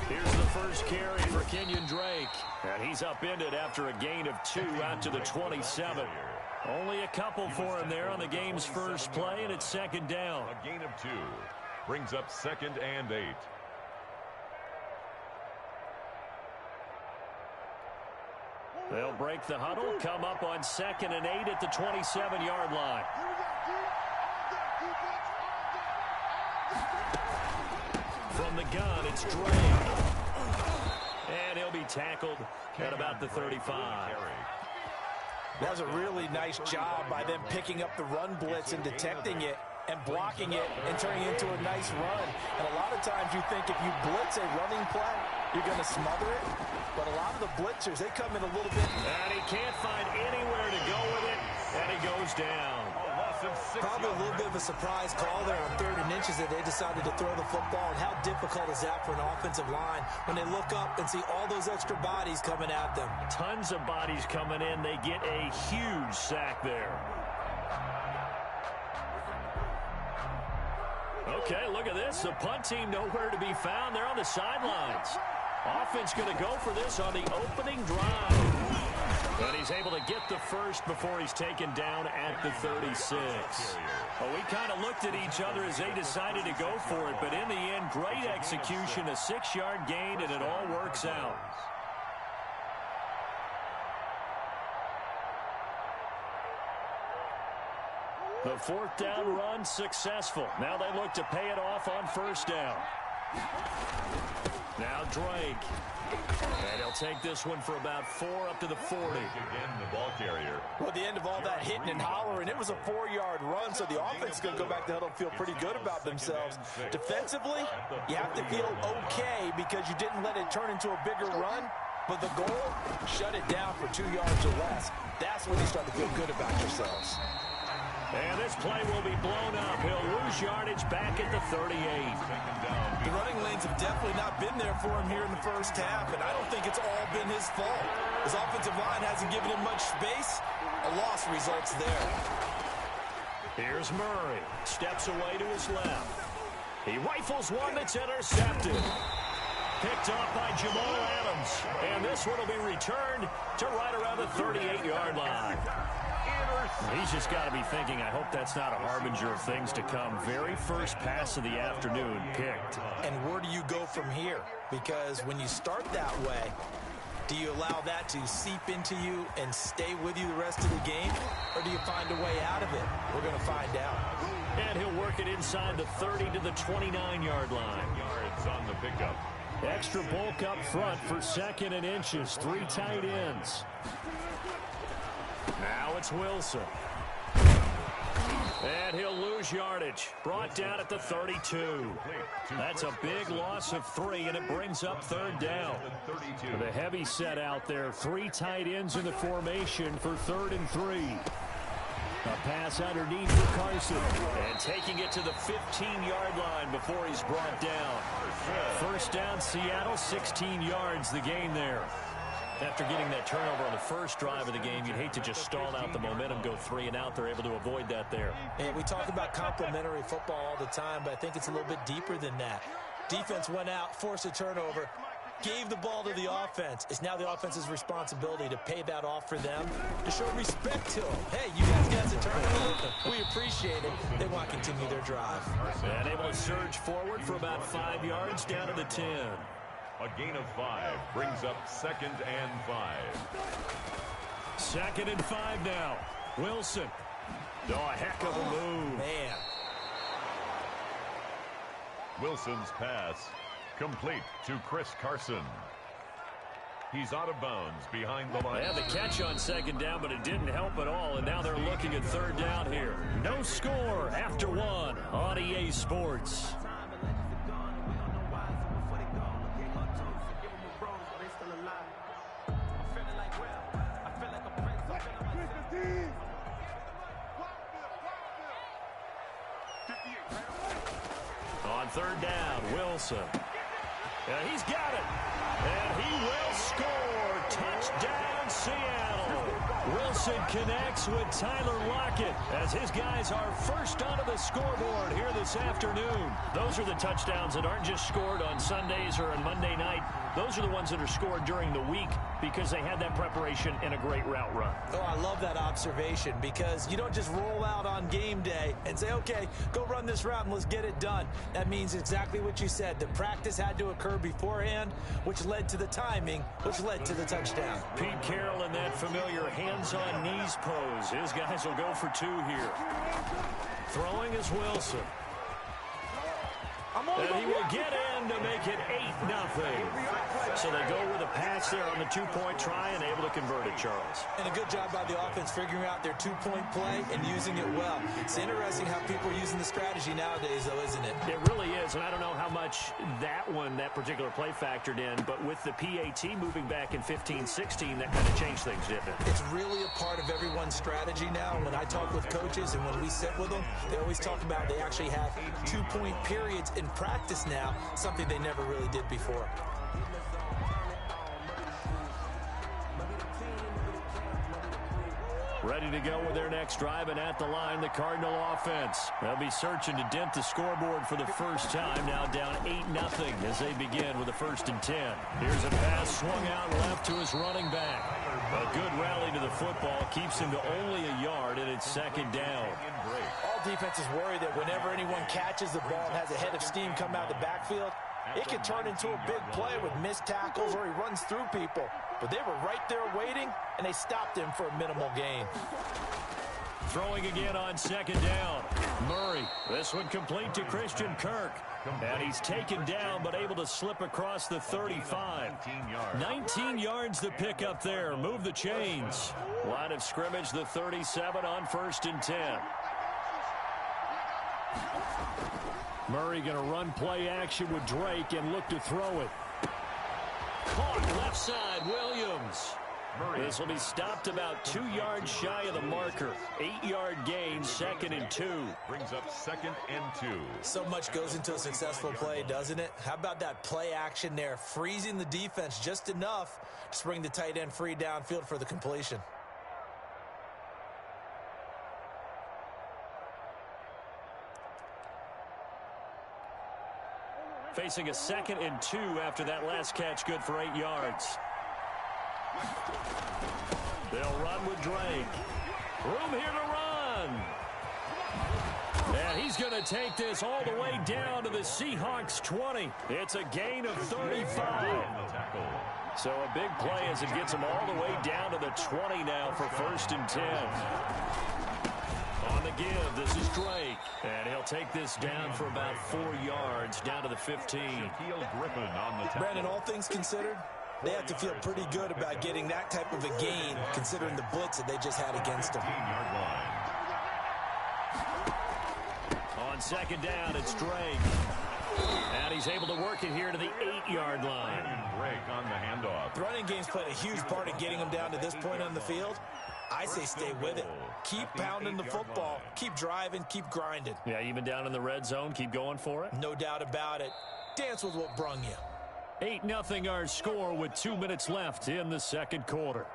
Here's the first carry for Kenyon Drake. And he's upended after a gain of 2 out to the 27. Only a couple for him there on the game's first play, and it's second down. A gain of 2 brings up 2nd and 8. They'll break the huddle, come up on 2nd and 8 at the 27-yard line. From the gun, it's Drake. And he'll be tackled at about the 35. That was a really nice job by them picking up the run blitz and detecting it and blocking it and turning it into a nice run. And a lot of times you think if you blitz a running play, you're going to smother it. But a lot of the blitzers, they come in a little bit. And he can't find anywhere to go with it. And he goes down. Probably a little bit of a surprise call there on 3rd and inches that they decided to throw the football. And how difficult is that for an offensive line when they look up and see all those extra bodies coming at them? Tons of bodies coming in. They get a huge sack there. Okay, look at this. The punt team nowhere to be found. They're on the sidelines. Offense going to go for this on the opening drive. And he's able to get the first before he's taken down at the 36. Well, we kind of looked at each other as they decided to go for it. But in the end, great execution, a 6-yard gain, and it all works out. The 4th down run successful. Now they look to pay it off on 1st down. Now Drake. And he'll take this one for about 4 up to the 40. Again, the ball carrier. Well, at the end of all that hitting and hollering, it was a 4-yard run, so the offense is going to go back to the huddle and feel pretty good about themselves. Defensively, you have to feel okay because you didn't let it turn into a bigger run. But the goal, shut it down for 2 yards or less. That's when you start to feel good about yourselves. And this play will be blown up. He'll lose yardage back at the 38. The running lanes have definitely not been there for him here in the first half, and I don't think it's all been his fault. His offensive line hasn't given him much space. A loss results there. Here's Murray. Steps away to his left. He rifles one that's intercepted. Picked off by Jamal Adams. And this one will be returned to right around the 38-yard line. He's just got to be thinking, I hope that's not a harbinger of things to come. Very first pass of the afternoon picked. And where do you go from here? Because when you start that way, do you allow that to seep into you and stay with you the rest of the game? Or do you find a way out of it? We're going to find out. And he'll work it inside the 30 to the 29-yard line. Yards on the pickup. Extra bulk up front for 2nd and inches. 3 tight ends. Now it's Wilson. And he'll lose yardage. Brought down at the 32. That's a big loss of 3, and it brings up 3rd down. The heavy set out there. 3 tight ends in the formation for 3rd and 3. A pass underneath for Carson. And taking it to the 15-yard line before he's brought down. 1st down, Seattle, 16 yards the gain there. After getting that turnover on the first drive of the game, you'd hate to just stall out the momentum, go 3 and out. They're able to avoid that there. And we talk about complementary football all the time, but I think it's a little bit deeper than that. Defense went out, forced a turnover, gave the ball to the offense. It's now the offense's responsibility to pay that off for them, to show respect to them. Hey, you guys got the turnover. We appreciate it. They want to continue their drive. And able to surge forward for about 5 yards down to the 10. A gain of 5 brings up 2nd and 5. 2nd and 5 now. Wilson. Oh, a heck of a move. Man. Wilson's pass complete to Chris Carson. He's out of bounds behind the line. They had the catch on 2nd down, but it didn't help at all, and now they're looking at 3rd down here. No score after 1 on EA Sports. On 3rd down, Wilson. He's got it. And he will score. Touchdown, Seattle. Wilson connects with Tyler Lockett as his guys are first onto the scoreboard here this afternoon. Those are the touchdowns that aren't just scored on Sundays or on Monday night. Those are the ones that are scored during the week because they had that preparation and a great route run. Oh, I love that observation because you don't just roll out on game day and say, okay, go run this route and let's get it done. That means exactly what you said. The practice had to occur beforehand, which led to the timing, which led to the touchdown. Pete Carroll in that familiar hands-on knees pose. His guys will go for 2 here. Throwing is Wilson. And he will get in to make it 8-0. So they go with a pass there on the 2-point try and able to convert it, Charles. And a good job by the offense figuring out their 2-point play and using it well. It's interesting how people are using the strategy nowadays, though, isn't it? It really is, and I don't know how much that particular play factored in, but with the PAT moving back in 15-16, that kind of changed things, didn't it? It's really a part of everyone's strategy now. When I talk with coaches and when we sit with them, they always talk about they actually have 2-point periods in practice now, something they never really did before. Ready to go with their next drive, and at the line, the Cardinal offense. They'll be searching to dent the scoreboard for the first time, now down 8-0 as they begin with a 1st and 10. Here's a pass swung out left to his running back. A good rally to the football keeps him to only a yard, and it's 2nd down. All defenses worry that whenever anyone catches the ball and has a head of steam come out of the backfield, it can turn into a big play with missed tackles or he runs through people. But they were right there waiting, and they stopped him for a minimal gain. Throwing again on 2nd down. Murray. This one complete to Christian Kirk. And he's taken down but able to slip across the 35. 19 yards to pick up there. Move the chains. Line of scrimmage, the 37 on 1st and 10. Murray going to run play action with Drake and look to throw it. Caught left side, Williams. This will be stopped about 2 yards shy of the marker. 8-yard gain, 2nd and 2. Brings up 2nd and 2. So much goes into a successful play, doesn't it? How about that play action there, freezing the defense just enough to bring the tight end free downfield for the completion. Facing a 2nd and 2 after that last catch, good for 8 yards. They'll run with Drake. Room here to run. And he's going to take this all the way down to the Seahawks 20. It's a gain of 35. So a big play as it gets him all the way down to the 20 now for 1st and 10. On the give, this is Drake. And he'll take this down for about 4 yards, down to the 15. Brandon, all things considered, they have to feel pretty good about getting that type of a gain, considering the blitz that they just had against them. On 2nd down, it's Drake. And he's able to work it here to the 8-yard line. Drake on the handoff. The running game's played a huge part in getting them down to this point on the field. I say stay with it. Keep pounding the football. Keep driving. Keep grinding. Yeah, even down in the red zone, keep going for it. No doubt about it. Dance with what brung you. 8-0 our score with 2 minutes left in the 2nd quarter.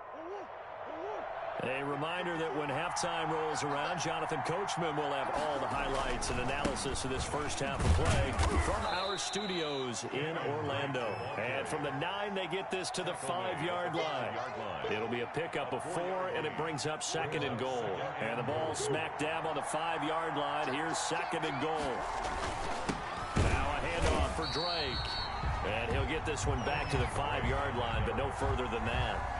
A reminder that when halftime rolls around, Jonathan Coachman will have all the highlights and analysis of this first half of play from our studios in Orlando. And from the 9, they get this to the 5-yard line. It'll be a pickup of 4, and it brings up 2nd and goal. And the ball smack dab on the 5-yard line. Here's 2nd and goal. Now a handoff for Drake. And he'll get this one back to the 5-yard line, but no further than that.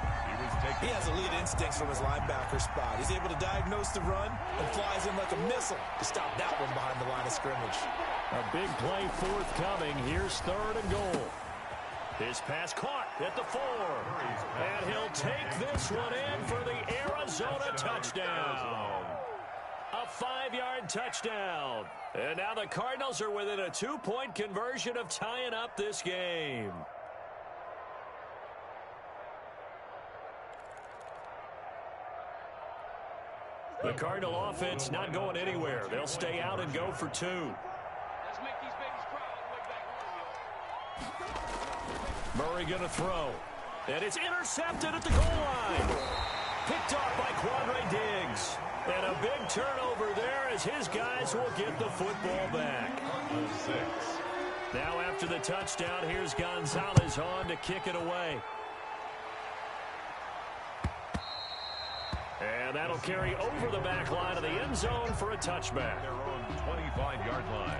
He has elite instincts from his linebacker spot. He's able to diagnose the run and flies in like a missile to stop that one behind the line of scrimmage. A big play forthcoming. Here's 3rd and goal. His pass caught at the 4. And he'll take this one in for the Arizona touchdown. A 5-yard touchdown. And now the Cardinals are within a 2-point conversion of tying up this game. The Cardinal offense not going anywhere. They'll stay out and go for 2. Murray going to throw. And it's intercepted at the goal line. Picked off by Quandre Diggs. And a big turnover there as his guys will get the football back. 6. Now after the touchdown, here's Gonzalez on to kick it away. And that'll carry over the back line of the end zone for a touchback. Their own 25-yard line.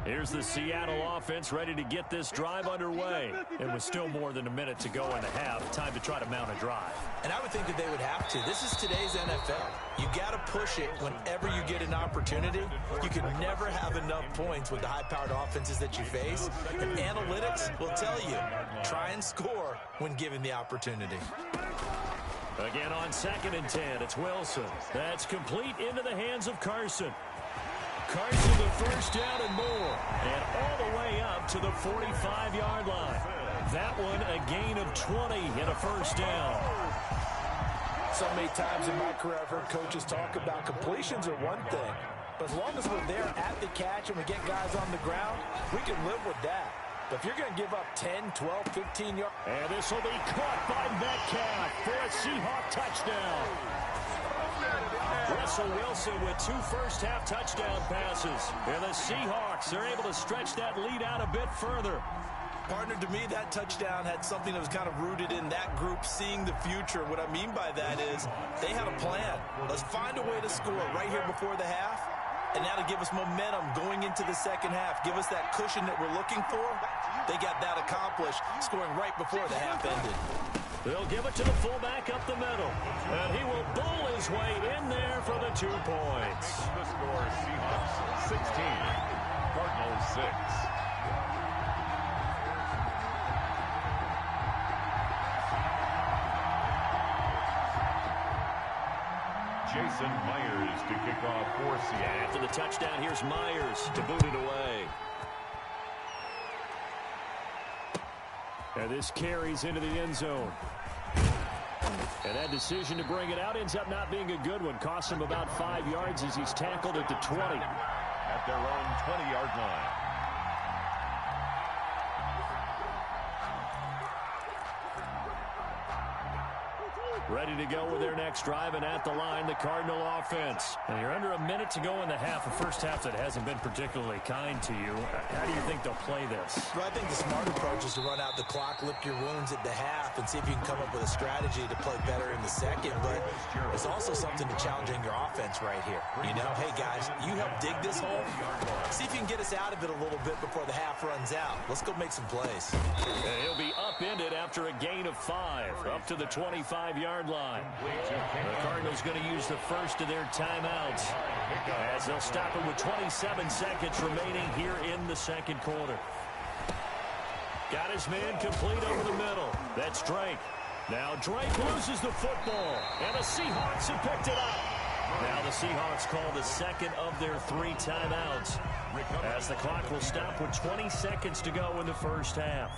Here's the Seattle offense ready to get this drive underway. And with still more than a minute to go in the half, time to try to mount a drive. And I would think that they would have to. This is today's NFL. You got to push it whenever you get an opportunity. You can never have enough points with the high-powered offenses that you face. And analytics will tell you, try and score when given the opportunity. Again on 2nd and 10, it's Wilson. That's complete into the hands of Carson. Carson the first down and more. And all the way up to the 45-yard line. That one a gain of 20 and a first down. So many times in my career I've heard coaches talk about completions are one thing. But as long as we're there at the catch and we get guys on the ground, we can live with that. But if you're going to give up 10, 12, 15 yards. And this will be caught by Metcalf for a Seahawk touchdown. Russell Wilson with 2 first-half touchdown passes. And the Seahawks are able to stretch that lead out a bit further. Partner, to me, that touchdown had something that was kind of rooted in that group seeing the future. What I mean by that is they had a plan. Let's find a way to score right here before the half. And now to give us momentum going into the second half, give us that cushion that we're looking for. They got that accomplished, scoring right before the half ended. They'll give it to the fullback up the middle. And he will bowl his way in there for the 2 points. The score, Seahawks 16, Cardinals 6. Jason Myers to kick off for Seattle. After the touchdown, here's Myers to boot it away. And this carries into the end zone. And that decision to bring it out ends up not being a good one. Costs him about 5 yards as he's tackled at the 20. At their own 20-yard line. Ready to go with their next drive, and at the line, the Cardinal offense. And you're under a minute to go in the half, a first half that hasn't been particularly kind to you. How do you think they'll play this? Well, I think the smart approach is to run out the clock, lick your wounds at the half, and see if you can come up with a strategy to play better in the second. But there's also something to challenging your offense right here. You know, hey, guys, you help dig this hole. See if you can get us out of it a little bit before the half runs out. Let's go make some plays. And he'll be upended after a gain of 5, up to the 25-yard line. The Cardinals going to use the first of their timeouts as they'll stop it with 27 seconds remaining here in the second quarter. Got his man complete over the middle. That's Drake. Now Drake loses the football, and the Seahawks have picked it up. Now the Seahawks call the second of their 3 timeouts as the clock will stop with 20 seconds to go in the first half.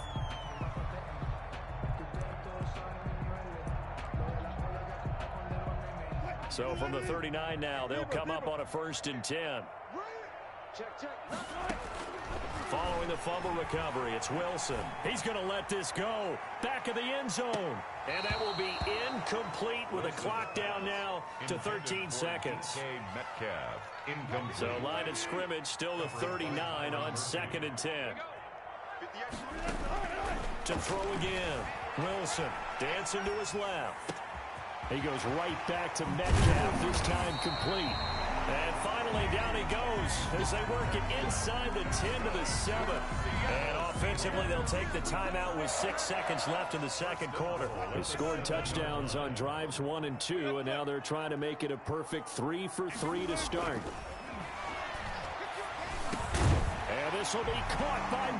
So from the 39 now, they'll come up on a 1st and 10. Following the fumble recovery, it's Wilson. He's going to let this go. Back of the end zone. And that will be incomplete with a clock down now to 13 seconds. So line of scrimmage still the 39 on 2nd and 10. To throw again. Wilson dancing to his left. He goes right back to Metcalf, this time complete. And finally, down he goes as they work it inside the 10 to the 7. And offensively, they'll take the timeout with 6 seconds left in the second quarter. They scored touchdowns on drives 1 and 2, and now they're trying to make it a perfect 3 for 3 to start. And this will be caught by